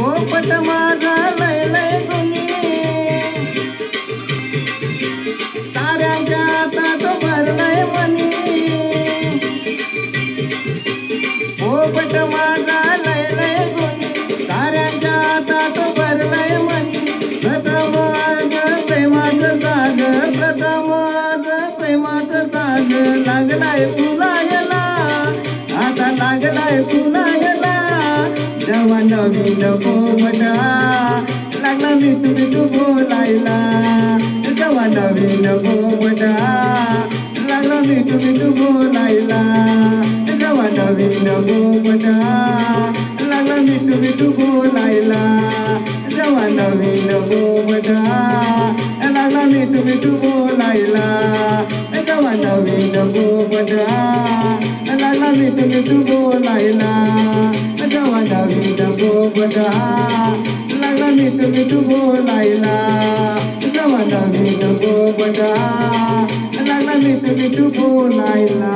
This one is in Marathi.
पोपट माझा लय लय गुणी साऱ्यांच्या हातात भरलंय मनी पोपट माझा लय लय गुणी साऱ्यांच्या हातात भरलंय मनी प्रथम आज प्रेमाचं साज प्रथम आज प्रेमाचं साज लागलाय फुलायला आता लागलाय फुलायला जेव्हा नवीन पोपटा लागला मिठू मिठू बोलायला जेव्हा नवीन पोपटा लागला मिठू मिठू बोलायला जेव्हा नवीन पोपटा लागला मिठू मिठू बोलायला जेव्हा नवीन पोपटा लागला मिठू मिठू बोलायला जेव्हा नवीन पोपटा लागला मिठू मिठू बोलायला जेव्हा नवीन पोपटा लागला मिठू मिठू बोलायला जेव्हा नवीन पोपटा लागला मिठू मिठू बोलायला